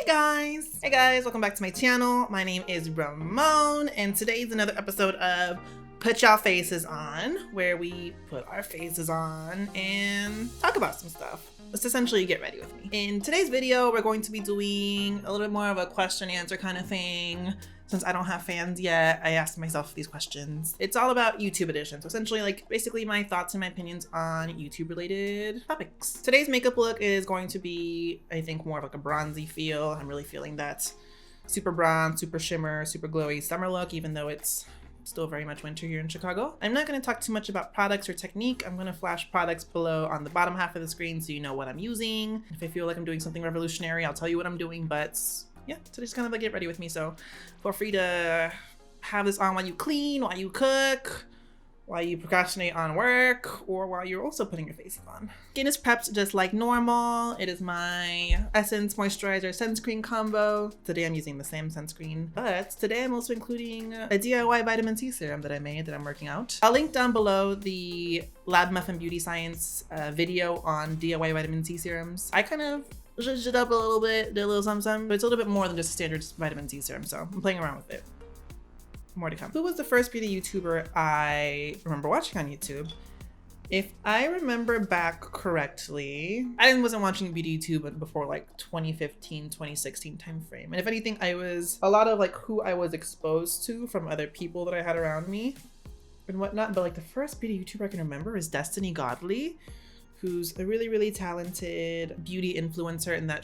Hey guys, welcome back to my channel. My name is Ramon, and today's another episode of Put Y'all Faces On, where we put our faces on and talk about some stuff. Let's essentially get ready with me. In today's video, we're going to be doing a little bit more of a question answer kind of thing. Since I don't have fans yet, I asked myself these questions. It's all about YouTube edition. So essentially basically my thoughts and my opinions on YouTube related topics. Today's makeup look is going to be, I think, more of like a bronzy feel. I'm really feeling that super bronze, super shimmer, super glowy summer look, even though it's still very much winter here in Chicago. I'm not going to talk too much about products or technique. I'm going to flash products below on the bottom half of the screen so you know what I'm using. If I feel like I'm doing something revolutionary, I'll tell you what I'm doing, but yeah, so just kind of like get ready with me. So feel free to have this on while you clean, while you cook, while you procrastinate on work, or while you're also putting your face on. Skin is prepped just like normal. It is my Essence Moisturizer Sunscreen combo. Today I'm using the same sunscreen, but today I'm also including a DIY vitamin C serum that I made that I'm working out. I'll link down below the Lab Muffin Beauty Science video on DIY vitamin C serums. I kind of zhuzhed it up a little bit, did a little something, but it's a little bit more than just a standard vitamin C serum, so I'm playing around with it. More to come. Who was the first beauty YouTuber I remember watching on YouTube? If I remember back correctly, I wasn't watching beauty YouTube before like 2015, 2016 timeframe. And if anything, I was a lot of like who I was exposed to from other people that I had around me and whatnot. But like the first beauty YouTuber I can remember is Destiny Godly, who's a really talented beauty influencer in that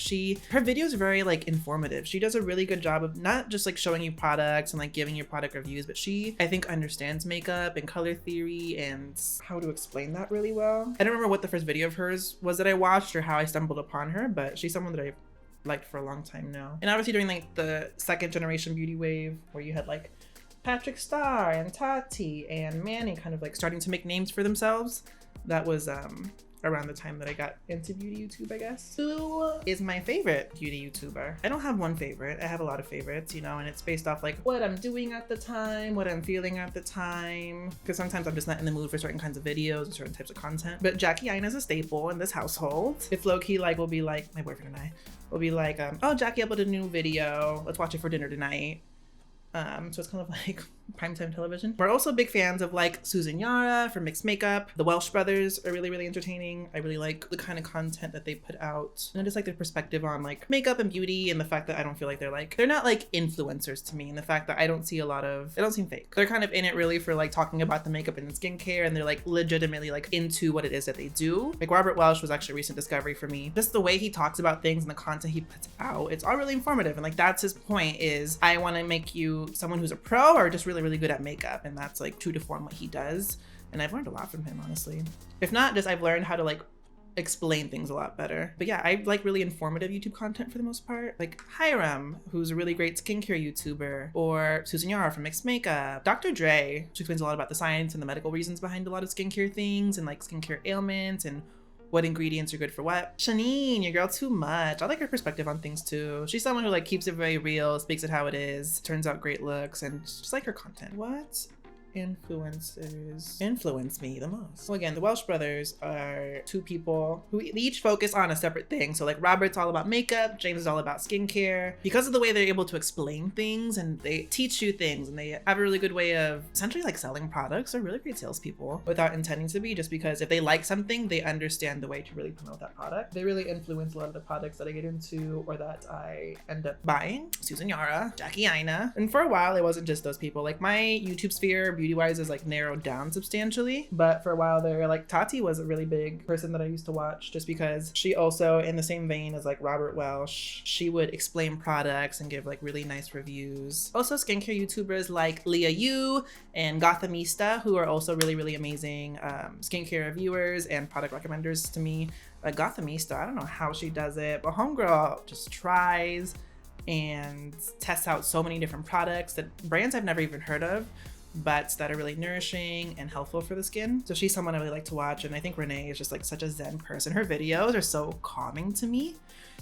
her videos are very like informative. She does a really good job of not just like showing you products and like giving your product reviews, but she, I think, understands makeup and color theory and how to explain that really well. I don't remember what the first video of hers was that I watched or how I stumbled upon her, but she's someone that I've liked for a long time now. And obviously during like the second generation beauty wave where you had like Patrick Starr and Tati and Manny kind of like starting to make names for themselves, that was around the time that I got into beauty YouTube, I guess. Who is my favorite beauty YouTuber? I don't have one favorite. I have a lot of favorites, you know, and it's based off like what I'm doing at the time, what I'm feeling at the time, because sometimes I'm just not in the mood for certain kinds of videos and certain types of content. But Jackie Aina is a staple in this household. It's low-key like, we'll be like, my boyfriend and I will be like, oh, Jackie uploaded a new video. Let's watch it for dinner tonight. So it's kind of like primetime television. We're also big fans of like Susan Yara from Mixed Makeup. The Welsh brothers are really entertaining. I really like the kind of content that they put out. And I just like their perspective on like makeup and beauty, and the fact that I don't feel like they're not like influencers to me, and the fact that I don't see they don't seem fake. They're kind of in it really for like talking about the makeup and the skincare, and they're like legitimately like into what it is that they do. Like Robert Welsh was actually a recent discovery for me. Just the way he talks about things and the content he puts out, it's all really informative. And like that's his point, is I want to make you someone who's a pro or just really good at makeup, and that's like true to form what he does. And I've learned a lot from him, honestly. If not, just I've learned how to like explain things a lot better. But yeah, I like really informative YouTube content for the most part. Like Hiram, who's a really great skincare YouTuber, or Susan Yara from Mixed Makeup. Dr. Dre, she explains a lot about the science and the medical reasons behind a lot of skincare things and like skincare ailments and what ingredients are good for what. Shanine, your girl Too Much. I like her perspective on things too. She's someone who like keeps it very real, speaks it how it is, turns out great looks, and just like her content. What influencers influence me the most? Well, again, the Welsh brothers are two people who each focus on a separate thing. So like Robert's all about makeup, James is all about skincare. Because of the way they're able to explain things and they teach you things, and they have a really good way of essentially like selling products. They're really great salespeople without intending to be, just because if they like something, they understand the way to really promote that product. They really influence a lot of the products that I get into or that I end up buying. Susan Yara, Jackie Aina. And for a while, it wasn't just those people. Like my YouTube sphere, beauty-wise, is like narrowed down substantially, but for a while there, like Tati was a really big person that I used to watch, just because she also, in the same vein as like Robert Welsh, she would explain products and give like really nice reviews. Also skincare YouTubers like Leah Yu and Gothamista, who are also really amazing skincare reviewers and product recommenders to me. Gothamista, I don't know how she does it, but homegirl just tries and tests out so many different products, that brands I've never even heard of, but that are really nourishing and helpful for the skin. So she's someone I really like to watch. And I think Renee is just like such a zen person. Her videos are so calming to me.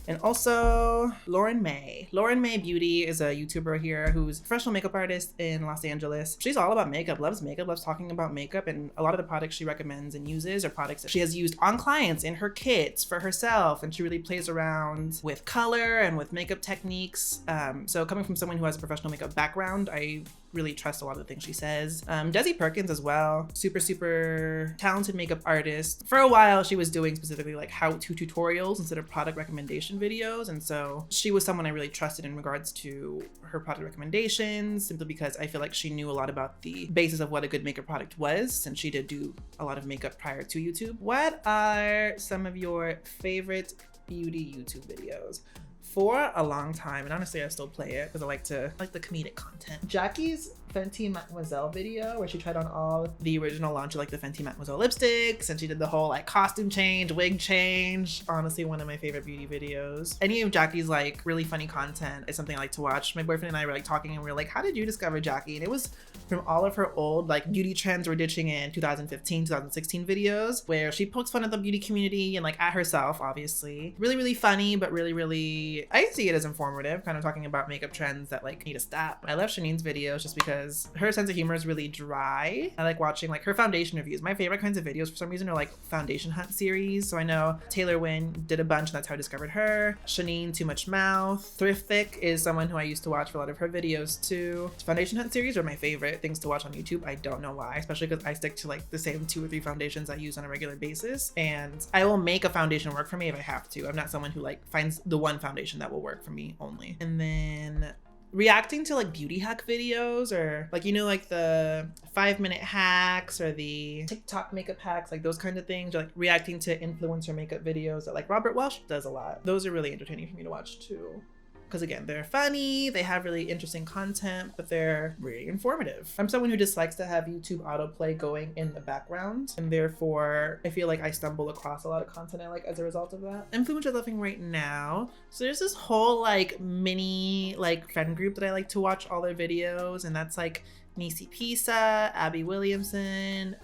And also Lauren May. Lauren May Beauty is a YouTuber here who's a professional makeup artist in Los Angeles. She's all about makeup, loves talking about makeup, and a lot of the products she recommends and uses are products that she has used on clients in her kits for herself, and she really plays around with color and with makeup techniques. So coming from someone who has a professional makeup background, I really trust a lot of the things she says. Desi Perkins as well, super talented makeup artist. For a while, she was doing specifically like how-to tutorials instead of product recommendation videos, and so she was someone I really trusted in regards to her product recommendations, simply because I feel like she knew a lot about the basis of what a good makeup product was, since she did do a lot of makeup prior to YouTube. What are some of your favorite beauty YouTube videos? For a long time, and honestly I still play it because I like the comedic content, Jackie's Fenty Mademoiselle video where she tried on all the original launch of like the Fenty Mademoiselle lipsticks, and she did the whole like costume change, wig change. Honestly, one of my favorite beauty videos. Any of Jackie's like really funny content is something I like to watch. My boyfriend and I were like talking, and we were like, how did you discover Jackie? And it was from all of her old like beauty trends we're ditching in 2015, 2016 videos, where she pokes fun at the beauty community and like at herself, obviously. Really funny, but really, I see it as informative, kind of talking about makeup trends that like need to stop. I love Shanine's videos just because her sense of humor is really dry. I like watching like her foundation reviews. My favorite kinds of videos for some reason are like foundation hunt series. So I know Taylor Wynn did a bunch, and that's how I discovered her. Shanine Too Much Mouth. Thriftic is someone who I used to watch for a lot of her videos too. Foundation hunt series are my favorite things to watch on YouTube. I don't know why, especially because I stick to like the same 2 or 3 foundations I use on a regular basis, and I will make a foundation work for me if I have to. I'm not someone who like finds the one foundation that will work for me only. And then reacting to like beauty hack videos, or like, you know, like the 5-minute hacks or the TikTok makeup hacks, like those kind of things, or like reacting to influencer makeup videos that like Robert Welsh does a lot. Those are really entertaining for me to watch too. Because again, they're funny, they have really interesting content, but they're really informative. I'm someone who dislikes to have YouTube autoplay going in the background, and therefore I feel like I stumble across a lot of content I like as a result of that. Influencer loving right now. So there's this whole like mini like friend group that I like to watch all their videos, and that's like Nisi Pisa, Abby Williamson,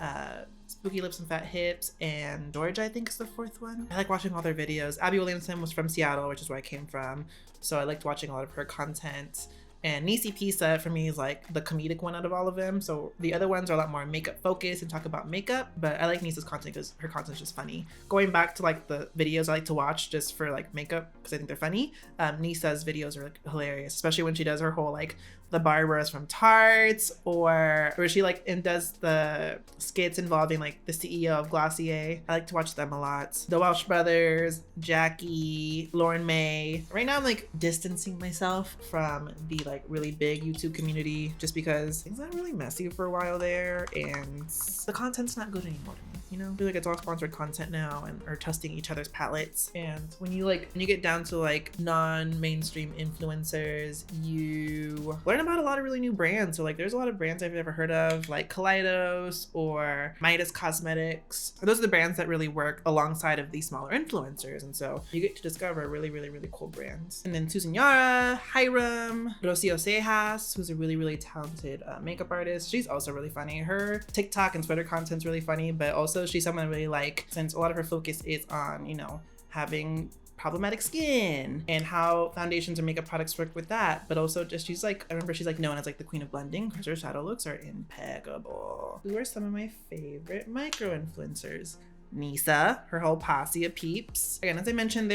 Spooky Lips and Fat Hips, and Georgia, I think is the 4th one. I like watching all their videos. Abby Williamson was from Seattle, which is where I came from, so I liked watching a lot of her content. And Nisi Pisa for me is like the comedic one out of all of them. So the other ones are a lot more makeup focused and talk about makeup, but I like Nisa's content because her content is just funny. Going back to like the videos I like to watch just for like makeup because I think they're funny, Nisa's videos are like hilarious, especially when she does her whole like the barbers from Tarts, or where she like and does the skits involving like the CEO of Glossier. I like to watch them a lot. The Welsh Brothers, Jackie, Lauren May. Right now I'm like distancing myself from the like really big YouTube community just because things got really messy for a while there, and the content's not good anymore to me, you know? I feel like it's all sponsored content now and are testing each other's palettes. And when you get down to like non-mainstream influencers, you learn about a lot of really new brands. So like there's a lot of brands I've never heard of, like Kaleidos or Midas Cosmetics. Those are the brands that really work alongside of these smaller influencers, and so you get to discover really cool brands. And then Susan Yara, Hiram, Rocio Cejas, who's a really talented makeup artist. She's also really funny. Her TikTok and Twitter content's really funny, but also she's someone I really like, since a lot of her focus is on, you know, having problematic skin and how foundations and makeup products work with that. But also just she's like, I remember she's like known as like the queen of blending because her shadow looks are impeccable. Who are some of my favorite micro influencers? Nisa, her whole posse of peeps. Again, as I mentioned,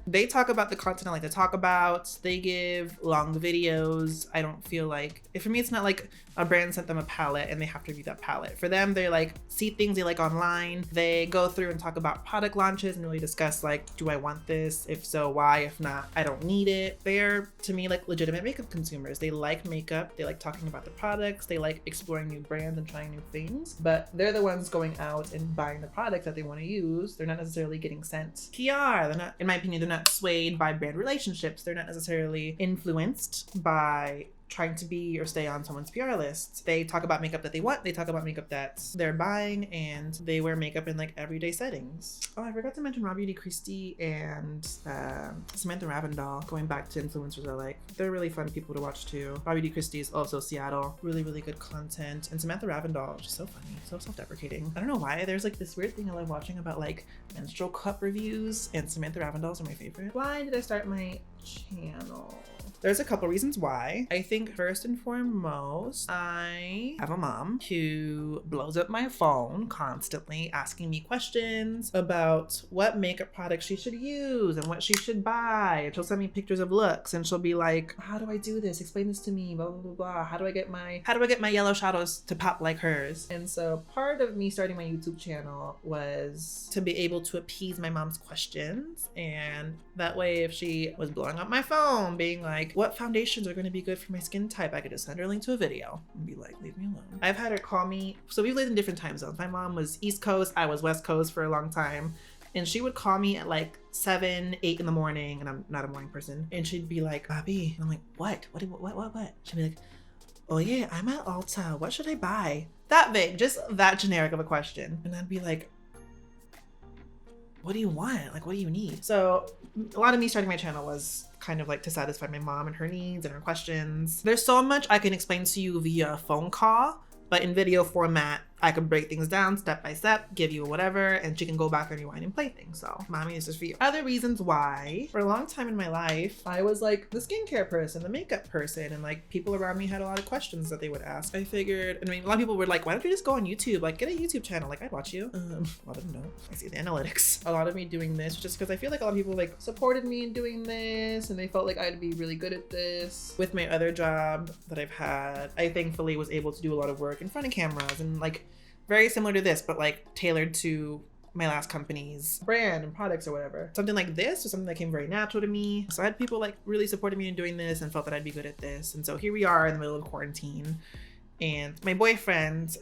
they talk about the content I like to talk about. They give long videos. I don't feel like, for me, it's not like a brand sent them a palette and they have to review that palette. For them, they like see things they like online. They go through and talk about product launches and really discuss like, do I want this? If so, why? If not, I don't need it. They're, to me, like legitimate makeup consumers. They like makeup. They like talking about the products. They like exploring new brands and trying new things. But they're the ones going out and buying the products that they want to use. They're not necessarily getting sent PR. They're not, in my opinion, they're not swayed by brand relationships. They're not necessarily influenced by trying to be or stay on someone's PR list. They talk about makeup that they want, they talk about makeup that they're buying, and they wear makeup in like everyday settings. Oh, I forgot to mention Raw Beauty Christie and Samantha Ravindall. Going back to influencers I like. They're really fun people to watch too. Raw Beauty Christie is also Seattle. Really, really good content. And Samantha Ravindall, just so funny, so self-deprecating. I don't know why, there's like this weird thing I love watching about like menstrual cup reviews, and Samantha Ravindall's are my favorite. Why did I start my channel? There's a couple reasons why. I think first and foremost, I have a mom who blows up my phone constantly asking me questions about what makeup products she should use and what she should buy. And she'll send me pictures of looks and she'll be like, how do I do this? Explain this to me, blah, blah, blah, blah. How do I get my yellow shadows to pop like hers? And so part of me starting my YouTube channel was to be able to appease my mom's questions. And that way, if she was blowing up my phone, being like, what foundations are going to be good for my skin type, I could just send her a link to a video and be like, leave me alone. I've had her call me. So we've lived in different time zones. My mom was East Coast, I was West Coast for a long time. And she would call me at like 7, 8 in the morning, and I'm not a morning person. And she'd be like, Bobby, and I'm like, what? She'd be like, oh yeah, I'm at Ulta. What should I buy? That vague, just that generic of a question. And I'd be like, what do you want? Like, what do you need? So a lot of me starting my channel was kind of like to satisfy my mom and her needs and her questions. There's so much I can explain to you via a phone call, but in video format, I could break things down step by step, give you whatever, and she can go back and rewind and play things. So mommy, this is for you. Other reasons why, for a long time in my life, I was like the skincare person, the makeup person, and like people around me had a lot of questions that they would ask. I figured, I mean, a lot of people were like, why don't you just go on YouTube? Like, get a YouTube channel. Like, I'd watch you. A lot of them don't. I see the analytics. A lot of me doing this just because I feel like a lot of people like supported me in doing this, and they felt like I'd be really good at this. With my other job that I've had, I thankfully was able to do a lot of work in front of cameras and like very similar to this, but like tailored to my last company's brand and products or whatever. Something like this was something that came very natural to me. So I had people like really supporting me in doing this and felt that I'd be good at this. And so here we are in the middle of quarantine. And my boyfriend,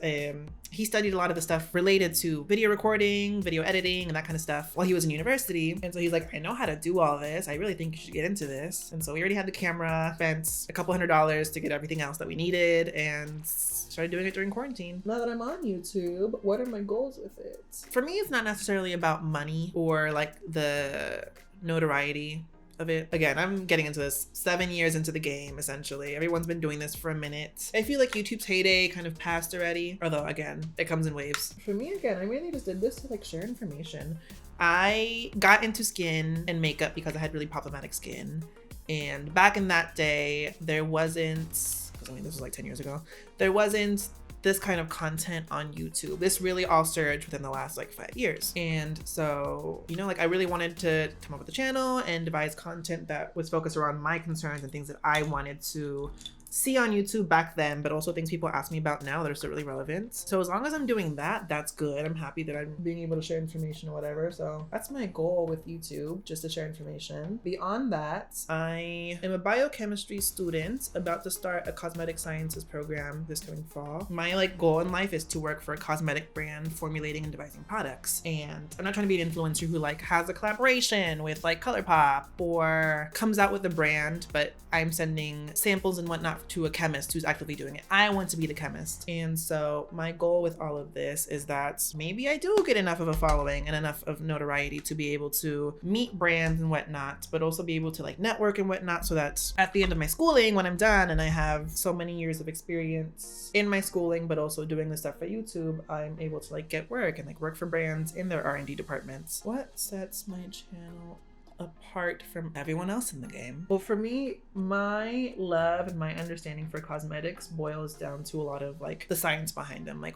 he studied a lot of the stuff related to video recording, video editing, and that kind of stuff while he was in university. And so he's like, I know how to do all this. I really think you should get into this. And so we already had the camera, spent a couple $100s to get everything else that we needed, and started doing it during quarantine. Now that I'm on YouTube, what are my goals with it? For me, it's not necessarily about money or like the notoriety of it. Again, I'm getting into this 7 years into the game, essentially. Everyone's been doing this for a minute. I feel like YouTube's heyday kind of passed already, although again, it comes in waves. For me, again, I mainly just did this to like share information. I got into skin and makeup because I had really problematic skin. And back in that day, there wasn't, because I mean, this was like 10 years ago, there wasn't this kind of content on YouTube. This really all surged within the last like 5 years. And so, you know, like I really wanted to come up with a channel and devise content that was focused around my concerns and things that I wanted to see on YouTube back then, but also things people ask me about now that are still really relevant. So as long as I'm doing that, that's good. I'm happy that I'm being able to share information or whatever. So that's my goal with YouTube, just to share information. Beyond that, I am a biochemistry student about to start a cosmetic sciences program this coming fall. My like goal in life is to work for a cosmetic brand formulating and devising products. And I'm not trying to be an influencer who like has a collaboration with like ColourPop or comes out with a brand, but I'm sending samples and whatnot to a chemist who's actively doing it. I want to be the chemist. And so my goal with all of this is that maybe I do get enough of a following and enough of notoriety to be able to meet brands and whatnot, but also be able to like network and whatnot, so that at the end of my schooling, when I'm done and I have so many years of experience in my schooling, but also doing this stuff for YouTube, I'm able to like get work and like work for brands in their R&D departments. What sets my channel apart from everyone else in the game? Well, for me, my love and my understanding for cosmetics boils down to a lot of like the science behind them. Like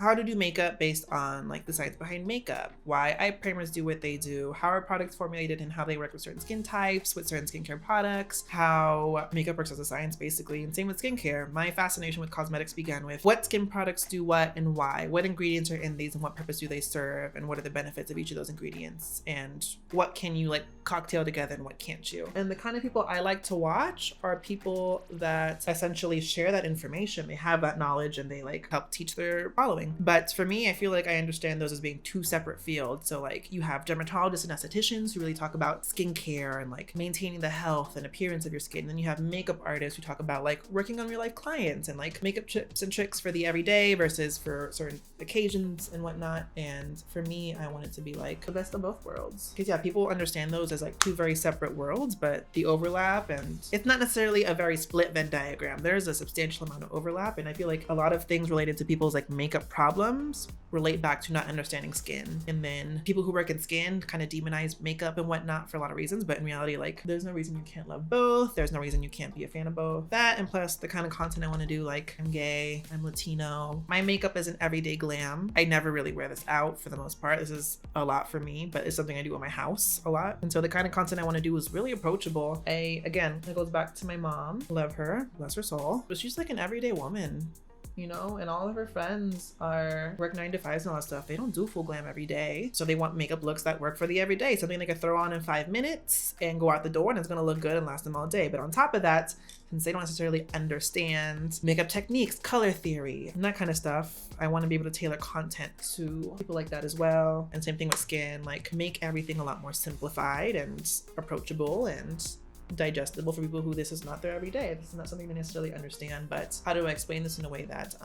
how to do makeup based on like the science behind makeup, why eye primers do what they do, how are products formulated and how they work with certain skin types, with certain skincare products, how makeup works as a science basically. And same with skincare. My fascination with cosmetics began with what skin products do what and why, what ingredients are in these and what purpose do they serve, and what are the benefits of each of those ingredients, and what can you like cocktail together and what can't you. And the kind of people I like to watch are people that essentially share that information. They have that knowledge and they like help teach their following. But for me, I feel like I understand those as being two separate fields. So like you have dermatologists and estheticians who really talk about skincare and like maintaining the health and appearance of your skin. And then you have makeup artists who talk about like working on real life clients and like makeup tips and tricks for the everyday versus for certain occasions and whatnot. And for me, I want it to be like the best of both worlds. Because yeah, people understand those as like two very separate worlds, but the overlap, and it's not necessarily a very split Venn diagram. There's a substantial amount of overlap. And I feel like a lot of things related to people's like makeup problems relate back to not understanding skin. And then people who work in skin kind of demonize makeup and whatnot for a lot of reasons. But in reality, like there's no reason you can't love both. There's no reason you can't be a fan of both. That, and plus the kind of content I want to do, like I'm gay, I'm Latino. My makeup is an everyday glam. I never really wear this out for the most part. This is a lot for me, but it's something I do in my house a lot. And so the kind of content I want to do is really approachable. Again, it goes back to my mom. Love her, bless her soul. But she's like an everyday woman, you know, and all of her friends work 9 to 5s and all that stuff. They don't do full glam every day. So they want makeup looks that work for the everyday, something they can throw on in 5 minutes and go out the door and it's gonna look good and last them all day. But on top of that, since they don't necessarily understand makeup techniques, color theory, and that kind of stuff, I want to be able to tailor content to people like that as well. And same thing with skin, like make everything a lot more simplified and approachable and digestible for people who this is not their everyday. This is not something they necessarily understand, but how do I explain this in a way that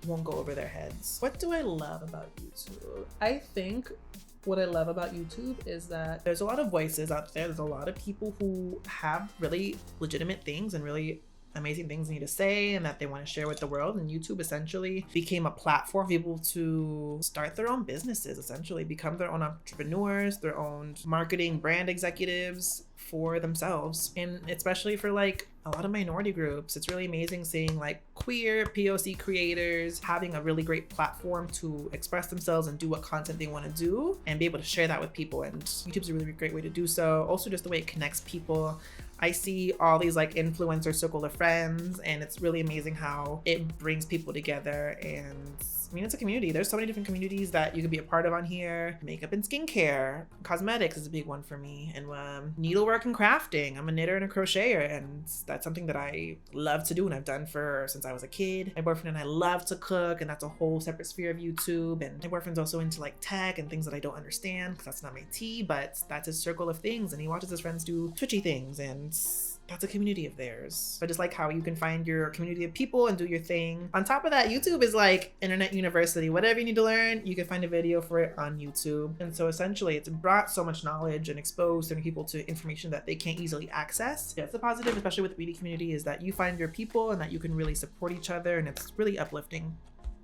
won't go over their heads? What do I love about YouTube? I think what I love about YouTube is that there's a lot of voices out there. There's a lot of people who have really legitimate things and really amazing things they need to say and that they want to share with the world. And YouTube essentially became a platform for people to start their own businesses, essentially become their own entrepreneurs, their own marketing brand executives for themselves. And especially for like a lot of minority groups, it's really amazing seeing like queer POC creators having a really great platform to express themselves and do what content they want to do and be able to share that with people. And YouTube's a really great way to do so. Also just the way it connects people. I see all these like influencer circle of friends, and it's really amazing how it brings people together. And I mean, it's a community. There's so many different communities that you could be a part of on here. Makeup and skincare, cosmetics is a big one for me, and needlework and crafting. I'm a knitter and a crocheter, and that's something that I love to do and I've done since I was a kid. My boyfriend and I love to cook, and that's a whole separate sphere of YouTube. And my boyfriend's also into like tech and things that I don't understand because that's not my tea, but that's his circle of things, and he watches his friends do twitchy things, and that's a community of theirs. I just like how you can find your community of people and do your thing. On top of that, YouTube is like internet university. Whatever you need to learn, you can find a video for it on YouTube. And so essentially it's brought so much knowledge and exposed certain people to information that they can't easily access. Yeah, it's a positive, especially with the beauty community, is that you find your people and that you can really support each other, and it's really uplifting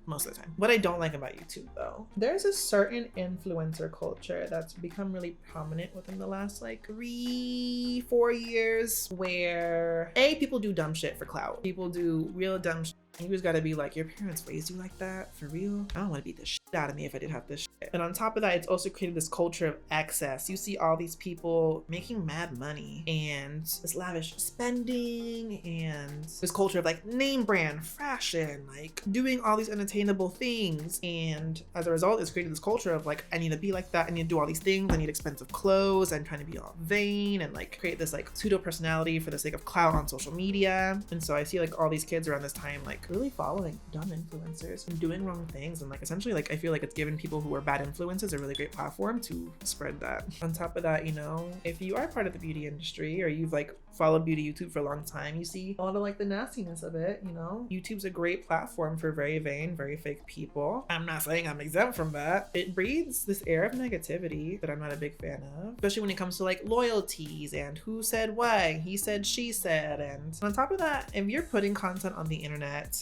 most of the time. What I don't like about YouTube though, there's a certain influencer culture that's become really prominent within the last like 3-4 years, where people do dumb shit for clout. People do real dumb shit. You just gotta be like, your parents raised you like that? For real? I don't want to beat the shit out of me if I did have this shit. And on top of that, it's also created this culture of excess. You see all these people making mad money and this lavish spending and this culture of like name brand fashion, like doing all these unattainable things. And as a result, it's created this culture of like, I need to be like that. I need to do all these things. I need expensive clothes. I'm trying to be all vain and like create this like pseudo personality for the sake of clout on social media. And so I see like all these kids around this time like really following dumb influencers and doing wrong things, and like essentially like I feel like it's given people who are bad influences a really great platform to spread that. On top of that, you know, if you are part of the beauty industry or you've like followed beauty YouTube for a long time, you see a lot of like the nastiness of it. You know, YouTube's a great platform for very vain, very fake people. I'm not saying I'm exempt from that. It breeds this air of negativity that I'm not a big fan of, especially when it comes to like loyalties and who said what, he said, she said. And on top of that, if you're putting content on the internet,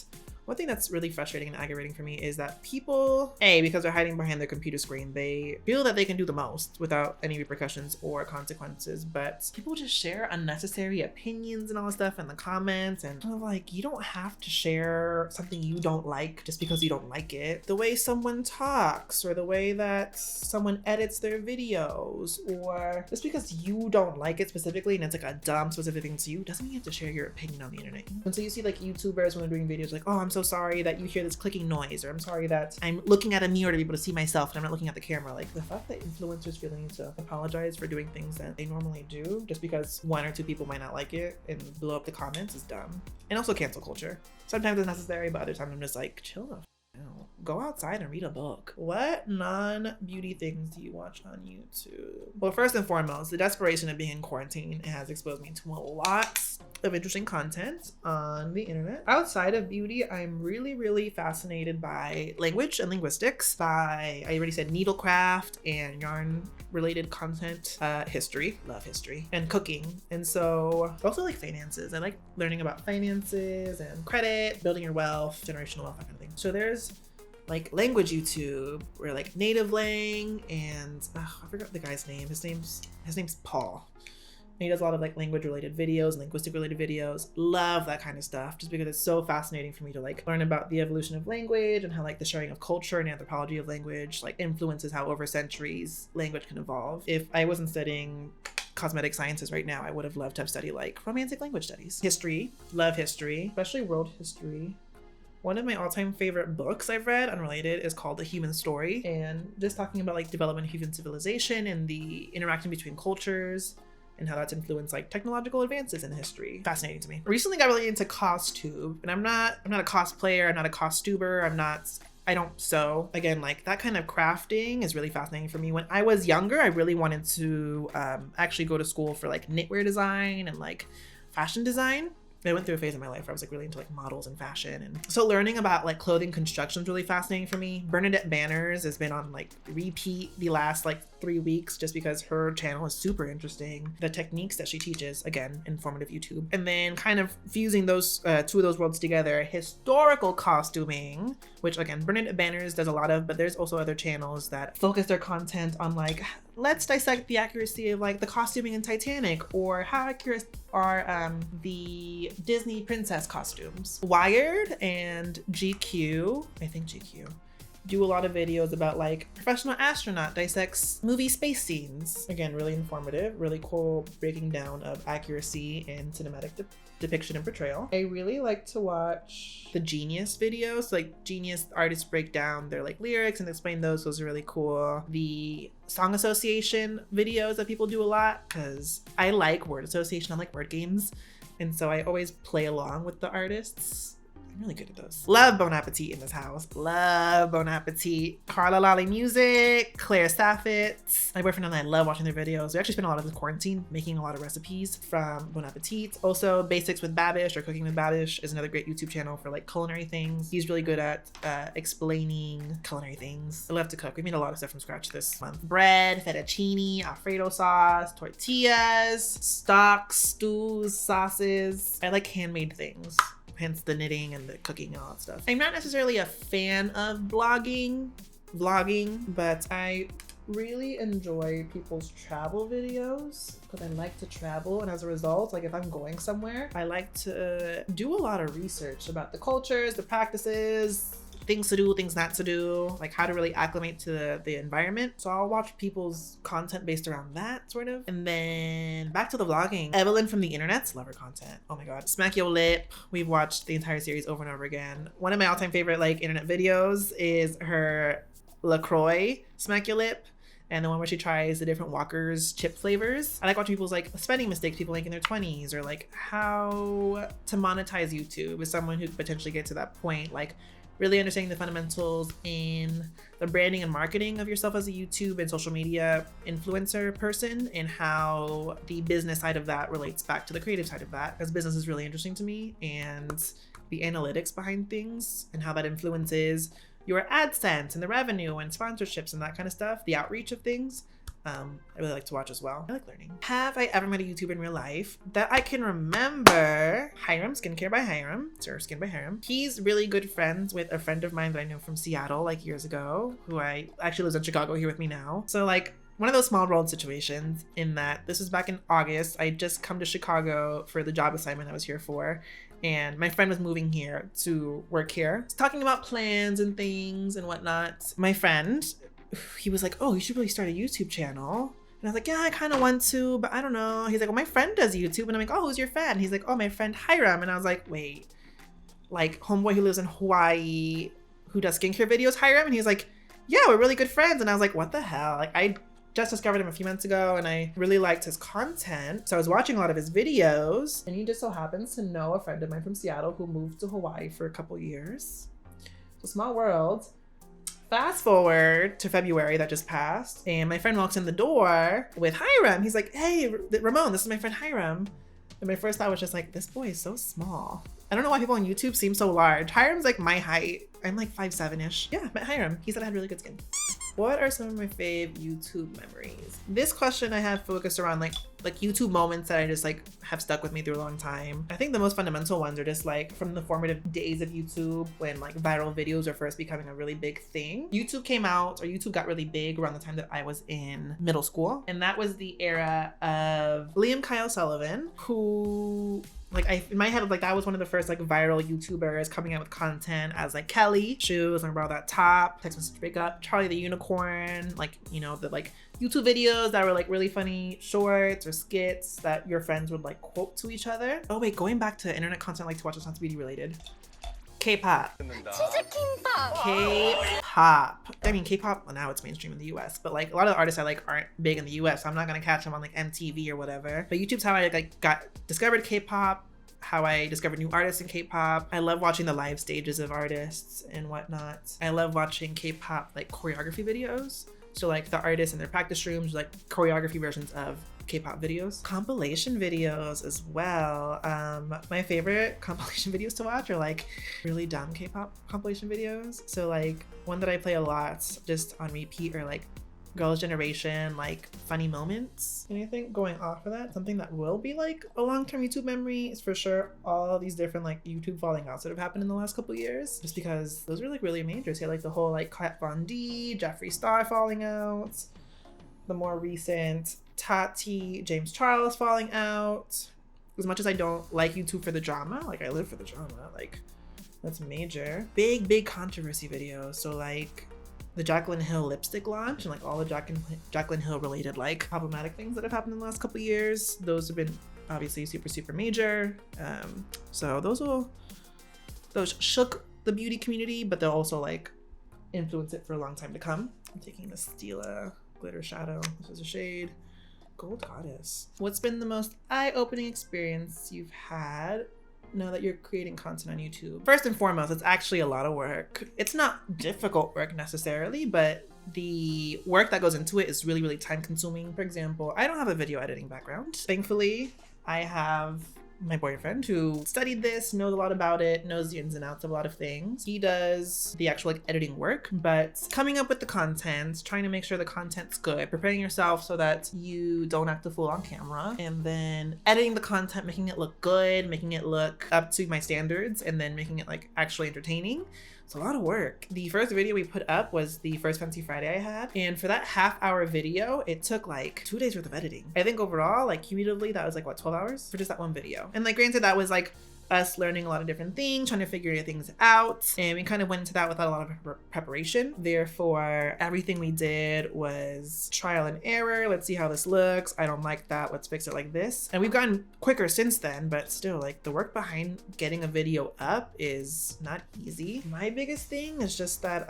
one thing that's really frustrating and aggravating for me is that people, because they're hiding behind their computer screen, they feel that they can do the most without any repercussions or consequences, but people just share unnecessary opinions and all this stuff in the comments, and kind of like, you don't have to share something you don't like just because you don't like it. The way someone talks, or the way that someone edits their videos, or just because you don't like it specifically and it's like a dumb specific thing to you, doesn't mean you have to share your opinion on the internet. And so you see like YouTubers when they're doing videos like, oh, I'm so sorry that you hear this clicking noise, or I'm sorry that I'm looking at a mirror to be able to see myself and I'm not looking at the camera. Like the fact that influencers feel the need to apologize for doing things that they normally do just because 1 or 2 people might not like it and blow up the comments is dumb. And also cancel culture. Sometimes it's necessary, but other times I'm just like, chill the f out. Go outside and read a book. What non-beauty things do you watch on YouTube? Well, first and foremost, the desperation of being in quarantine has exposed me to a lot of interesting content on the internet. Outside of beauty, I'm really fascinated by language and linguistics, by, I already said, needlecraft and yarn related content, history, love history, and cooking. And so also like finances. I like learning about finances and credit, building your wealth, generational wealth, that kind of thing. So there's like language YouTube or like Native Lang, and I forgot the guy's name. His name's Paul. And he does a lot of like language related videos, linguistic related videos. Love that kind of stuff just because it's so fascinating for me to like learn about the evolution of language and how like the sharing of culture and anthropology of language like influences how over centuries language can evolve. If I wasn't studying cosmetic sciences right now, I would have loved to have studied like romantic language studies. History, love history, especially world history. One of my all-time favorite books I've read, unrelated, is called The Human Story, and just talking about like development of human civilization and the interaction between cultures and how that's influenced like technological advances in history. Fascinating to me. Recently got really into costume, and I'm not a cosplayer, I'm not a costuber, I don't sew. Again, like that kind of crafting is really fascinating for me. When I was younger, I really wanted to actually go to school for like knitwear design and like fashion design. I went through a phase in my life where I was like really into like models and fashion, and so learning about like clothing construction is really fascinating for me. Bernadette Banners has been on like repeat the last like 3 weeks just because her channel is super interesting. The techniques that she teaches, again, informative YouTube. And then kind of fusing those 2 of those worlds together, historical costuming, which again, Bernadette Banners does a lot of, but there's also other channels that focus their content on like, let's dissect the accuracy of like the costuming in Titanic, or how accurate are the Disney princess costumes. Wired and GQ, I think GQ, do a lot of videos about like professional astronaut dissects movie space scenes. Again, really informative, really cool breaking down of accuracy and cinematic depiction and portrayal. I really like to watch the Genius videos, like Genius artists break down their like lyrics and explain those. Those are really cool. The song association videos that people do a lot, because I like word association, I like word games, and so I always play along with the artists. I'm really good at those. Love Bon Appetit in this house. Love Bon Appetit. Carla Lolly Music, Claire Saffitz. My boyfriend and I love watching their videos. We actually spend a lot of the quarantine making a lot of recipes from Bon Appetit. Also, Basics with Babish or Cooking with Babish is another great YouTube channel for like culinary things. He's really good at explaining culinary things. I love to cook. We made a lot of stuff from scratch this month. Bread, fettuccine, Alfredo sauce, tortillas, stocks, stews, sauces. I like handmade things. Hence the knitting and the cooking and all that stuff. I'm not necessarily a fan of vlogging, but I really enjoy people's travel videos because I like to travel, and as a result, like if I'm going somewhere, I like to do a lot of research about the cultures, the practices, things to do, things not to do, like how to really acclimate to the environment. So I'll watch people's content based around that sort of. And then back to the vlogging. Evelyn from the internets, love her content. Oh my God. Smack Your Lip. We've watched the entire series over and over again. One of my all-time favorite like internet videos is her LaCroix Smack Your Lip, and the one where she tries the different Walker's chip flavors. I like watching people's like spending mistakes people make in their 20s, or like how to monetize YouTube as someone who could potentially get to that point, like really understanding the fundamentals in the branding and marketing of yourself as a YouTube and social media influencer person, and how the business side of that relates back to the creative side of that, because business is really interesting to me, and the analytics behind things and how that influences your AdSense and the revenue and sponsorships and that kind of stuff, the outreach of things. I really like to watch as well. I like learning. Have I ever met a YouTuber in real life that I can remember? Hiram, Skincare by Hiram, Sir Skin by Hiram. He's really good friends with a friend of mine that I know from Seattle like years ago, who I actually lives in Chicago here with me now. So like one of those small world situations in that this was back in August. I just come to Chicago for the job assignment I was here for. And my friend was moving here to work here. Talking about plans and things and whatnot. My friend, he was like, oh, you should really start a YouTube channel. And I was like, yeah, I kind of want to, but I don't know. He's like, well, my friend does YouTube. And I'm like, oh, who's your friend? He's like, oh, my friend Hiram. And I was like, wait, like homeboy who lives in Hawaii who does skincare videos hire him, and he's like, yeah, we're really good friends. And I was like, what the hell? Like, I just discovered him a few months ago and I really liked his content. So I was watching a lot of his videos, and he just so happens to know a friend of mine from Seattle who moved to Hawaii for a couple years. So small world. Fast forward to February that just passed, and my friend walks in the door with Hiram. He's like, hey, Ramon, this is my friend Hiram. And my first thought was just like, this boy is so small. I don't know why people on YouTube seem so large. Hiram's like my height. I'm like 5'7"-ish. Yeah, met Hiram. He said I had really good skin. What are some of my fave YouTube memories? This question I have focused around like YouTube moments that I just like have stuck with me through a long time. I think the most fundamental ones are just like from the formative days of YouTube when like viral videos are first becoming a really big thing. YouTube got really big around the time that I was in middle school. And that was the era of Liam Kyle Sullivan, who in my head, like that was one of the first like viral YouTubers coming out with content as like Kelly, Shoes, Learn About That Top, Text Message Breakup, Charlie the Unicorn, like, you know, the like YouTube videos that were like really funny shorts or skits that your friends would like quote to each other. Oh wait, going back to internet content I like to watch, it's not beauty related. K-pop. K-pop. I mean, K-pop, well, now it's mainstream in the US, but like a lot of the artists I like aren't big in the US, so I'm not gonna catch them on like MTV or whatever. But YouTube's how I like discovered K-pop, how I discovered new artists in K-pop. I love watching the live stages of artists and whatnot. I love watching K-pop like choreography videos. So like the artists in their practice rooms, like choreography versions of K-pop videos. Compilation videos as well. My favorite compilation videos to watch are like really dumb K-pop compilation videos. So like one that I play a lot just on repeat are like Girls' Generation, like funny moments. And I think going off of that, something that will be like a long-term YouTube memory is for sure all these different like YouTube falling outs that have happened in the last couple years, just because those are like really major. So like the whole like Kat Von D, Jeffree Star falling out, the more recent Tati, James Charles falling out. As much as I don't like YouTube for the drama, like I live for the drama, like that's major. Big controversy videos. So like the Jaclyn Hill lipstick launch and like all the Jaclyn Hill related like problematic things that have happened in the last couple years. Those have been obviously super major. So those shook the beauty community, but they'll also like influence it for a long time to come. I'm taking the Stila glitter shadow. This is a shade Gold Goddess. What's been the most eye-opening experience you've had now that you're creating content on YouTube? First and foremost, it's actually a lot of work. It's not difficult work necessarily, but the work that goes into it is really time consuming. For example, I don't have a video editing background. Thankfully, I have my boyfriend who studied this, knows a lot about it, knows the ins and outs of a lot of things. He does the actual like editing work, but coming up with the content, trying to make sure the content's good, preparing yourself so that you don't act a fool on camera, and then editing the content, making it look good, making it look up to my standards, and then making it like actually entertaining. It's a lot of work. The first video we put up was the first Fancy Friday I had. And for that half-hour video, it took like 2 days worth of editing. I think overall, like cumulatively, that was like what, 12 hours for just that one video. And like granted, that was like us learning a lot of different things, trying to figure things out. And we kind of went into that without a lot of preparation. Therefore, everything we did was trial and error. Let's see how this looks. I don't like that. Let's fix it like this. And we've gotten quicker since then, but still like the work behind getting a video up is not easy. My biggest thing is just that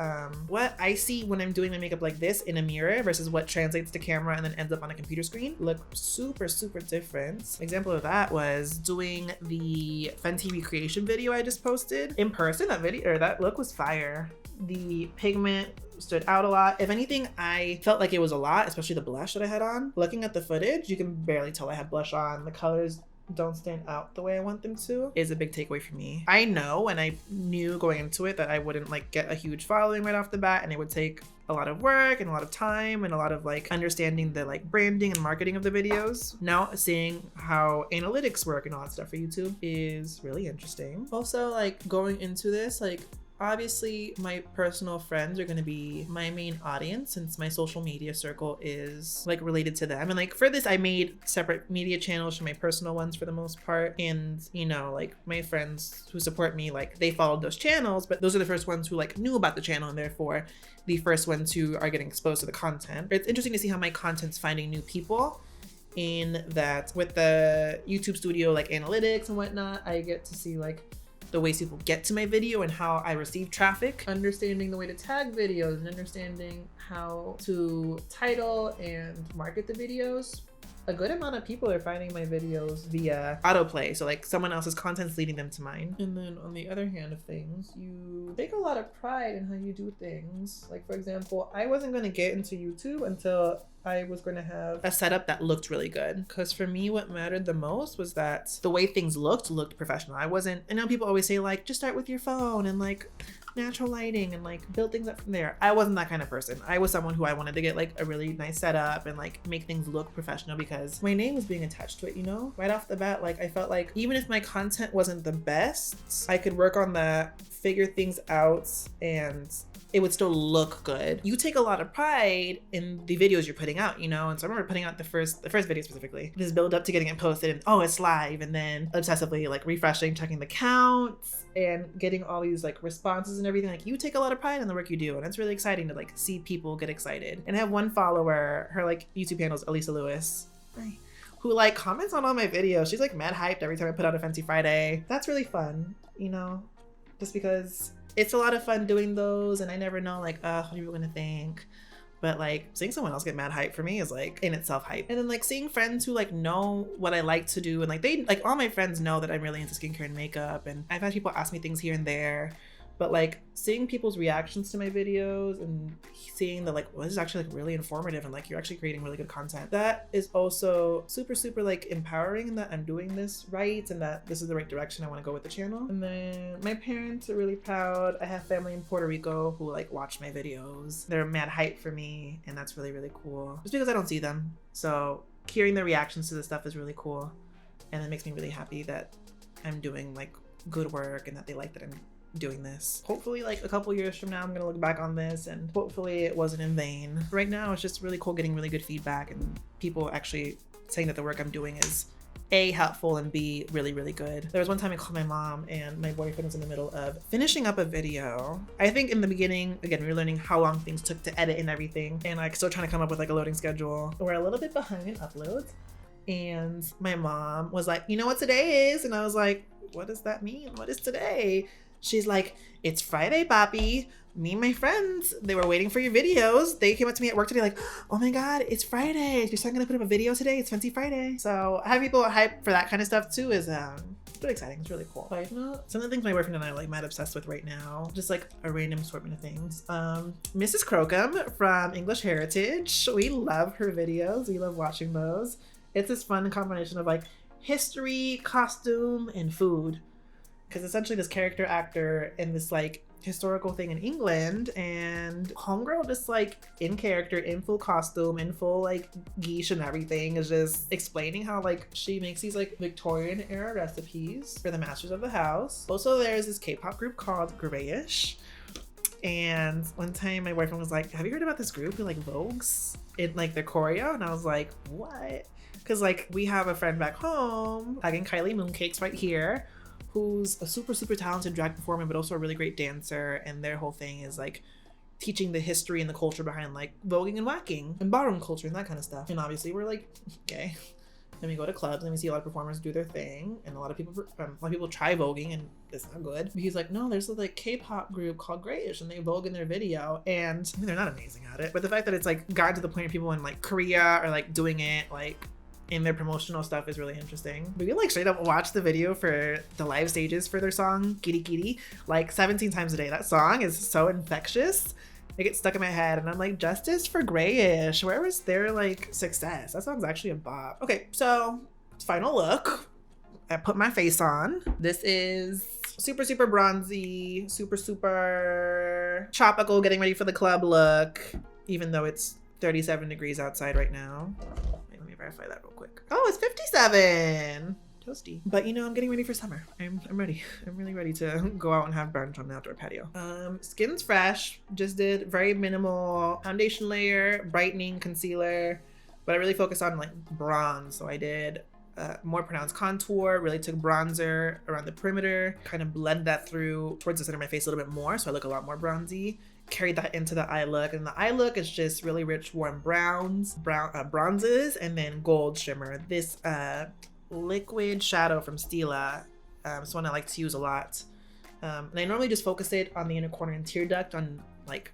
what I see when I'm doing my makeup like this in a mirror versus what translates to camera and then ends up on a computer screen look super different. An example of that was doing the Fenty recreation video I just posted. In person, that look was fire. The pigment stood out a lot. If anything, I felt like it was a lot, especially the blush that I had on. Looking at the footage, you can barely tell I had blush on. The colors don't stand out the way I want them to is a big takeaway for me. I know, and I knew going into it that I wouldn't like get a huge following right off the bat, and it would take a lot of work and a lot of time and a lot of like understanding the like branding and marketing of the videos. Now seeing how analytics work and all that stuff for YouTube is really interesting. Also, like going into this, like obviously my personal friends are going to be my main audience since my social media circle is like related to them. And like for this, I made separate media channels for my personal ones for the most part. And you know, like my friends who support me, like they followed those channels, but those are the first ones who like knew about the channel and therefore the first ones who are getting exposed to the content. It's interesting to see how my content's finding new people, in that with the YouTube studio like analytics and whatnot, I get to see like the ways people get to my video and how I receive traffic, understanding the way to tag videos and understanding how to title and market the videos. A good amount of people are finding my videos via autoplay. So like someone else's content's leading them to mine. And then on the other hand of things, you take a lot of pride in how you do things. Like for example, I wasn't going to get into YouTube until I was going to have a setup that looked really good. Because for me, what mattered the most was that the way things looked professional. I know people always say like, just start with your phone and like natural lighting and like build things up from there. I wasn't that kind of person. I was someone who I wanted to get like a really nice setup and like make things look professional because my name was being attached to it, you know? Right off the bat, like I felt like even if my content wasn't the best, I could work on that, figure things out, and it would still look good. You take a lot of pride in the videos you're putting out, you know? And so I remember putting out the first video specifically, just build up to getting it posted and oh, it's live. And then obsessively like refreshing, checking the counts and getting all these like responses and everything. Like you take a lot of pride in the work you do. And it's really exciting to like see people get excited. And I have one follower, her like YouTube handle is Elisa Lewis, who like comments on all my videos. She's like mad hyped every time I put out a Fancy Friday. That's really fun, you know? Just because it's a lot of fun doing those, and I never know like, what are people gonna think? But like seeing someone else get mad hype for me is like in itself hype. And then like seeing friends who like know what I like to do, and like they like all my friends know that I'm really into skincare and makeup, and I've had people ask me things here and there. But like seeing people's reactions to my videos and seeing that like, well, this is actually like really informative and like you're actually creating really good content, that is also super like empowering, and that I'm doing this right and that this is the right direction I want to go with the channel. And then my parents are really proud. I have family in Puerto Rico who like watch my videos. They're mad hype for me, and that's really cool just because I don't see them. So hearing their reactions to this stuff is really cool, and it makes me really happy that I'm doing like good work and that they like that I'm doing this. Hopefully like a couple years from now I'm gonna look back on this and hopefully it wasn't in vain. Right now it's just really cool getting really good feedback and people actually saying that the work I'm doing is A, helpful, and B, really good. There was one time I called my mom and my boyfriend was in the middle of finishing up a video. I think in the beginning, again, we were learning how long things took to edit and everything, and like still trying to come up with like a loading schedule. We're a little bit behind in uploads, and my mom was like, you know what today is? And I was like, what does that mean? What is today? She's like, it's Friday, Papi. Me and my friends, they were waiting for your videos. They came up to me at work today like, oh my God, it's Friday. You're still gonna put up a video today? It's Fancy Friday. So having people hype for that kind of stuff too is really exciting. It's really cool. Like, some of the things my boyfriend and I are like mad obsessed with right now, just like a random assortment of things. Mrs. Crocombe from English Heritage. We love her videos. We love watching those. It's this fun combination of like history, costume, and food. Because essentially this character actor in this like historical thing in England, and homegirl just like in character, in full costume, in full like geesh and everything, is just explaining how like she makes these like Victorian era recipes for the masters of the house. Also there's this K-pop group called Grayish, and one time my boyfriend was like, have you heard about this group who like vogues in like their choreo? And I was like, what? Because like we have a friend back home, again Kylie Mooncakes right here, who's a super talented drag performer, but also a really great dancer. And their whole thing is like teaching the history and the culture behind like voguing and whacking and ballroom culture and that kind of stuff. And obviously we're like, okay. Then we go to clubs and we see a lot of performers do their thing, and a lot of people try voguing and it's not good. But he's like, no, there's a like K-pop group called Grayish and they vogue in their video, and I mean, they're not amazing at it, but the fact that it's like gotten to the point where people in like Korea are like doing it like in their promotional stuff is really interesting. We like straight up watch the video for the live stages for their song Kitty Kitty like 17 times a day. That song is so infectious. It gets stuck in my head and I'm like, justice for Grayish. Where was their like success? That song's actually a bop. Okay, so final look. I put my face on. This is super bronzy, super tropical, getting ready for the club look, even though it's 37 degrees outside right now. Let me verify that real quick. Oh, it's 57. Toasty. But you know, I'm getting ready for summer. I'm ready. I'm really ready to go out and have brunch on the outdoor patio. Skin's fresh. Just did very minimal foundation layer, brightening, concealer, but I really focused on like bronze. So I did more pronounced contour, really took bronzer around the perimeter, kind of blend that through towards the center of my face a little bit more, so I look a lot more bronzy. Carried that into the eye look, and the eye look is just really rich warm bronzes, and then gold shimmer. This liquid shadow from Stila, it's one I like to use a lot And I normally just focus it on the inner corner and tear duct on like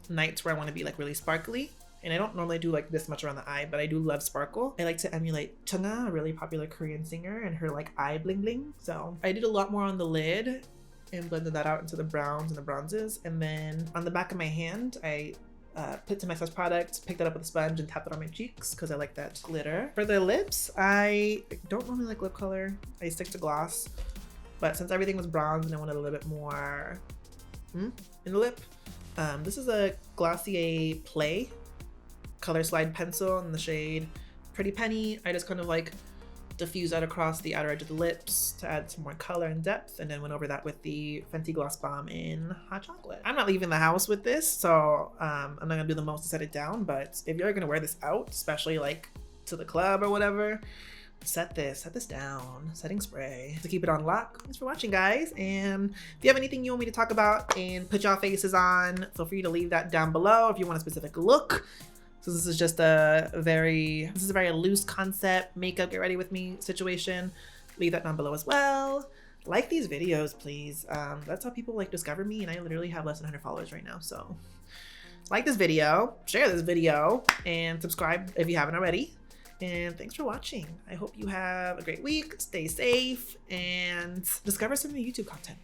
nights where I want to be like really sparkly. And I don't normally do like this much around the eye, but I do love sparkle. I like to emulate Chungha, a really popular Korean singer, and her like eye bling bling. So I did a lot more on the lid and blended that out into the browns and the bronzes. And then on the back of my hand, I put some excess product, picked it up with a sponge and tapped it on my cheeks because I like that glitter. For the lips, I don't normally like lip color. I stick to gloss. But since everything was bronze and I wanted a little bit more in the lip, this is a Glossier Play color slide pencil in the shade Pretty Penny. I just kind of like diffuse that across the outer edge of the lips to add some more color and depth, and then went over that with the Fenty Gloss Bomb in Hot Chocolate. I'm not leaving the house with this, so I'm not gonna do the most to set it down, but if you're gonna wear this out, especially like to the club or whatever, set this down. Setting spray to keep it on lock. Thanks for watching, guys, and if you have anything you want me to talk about and put y'all faces on, feel free to leave that down below. If you want a specific look, so this is just a very loose concept makeup get ready with me situation, leave that down below as well. Like these videos, please. That's how people like discover me, and I literally have less than 100 followers right now. So like this video, share this video, and subscribe if you haven't already. And thanks for watching. I hope you have a great week, stay safe, and discover some new YouTube content.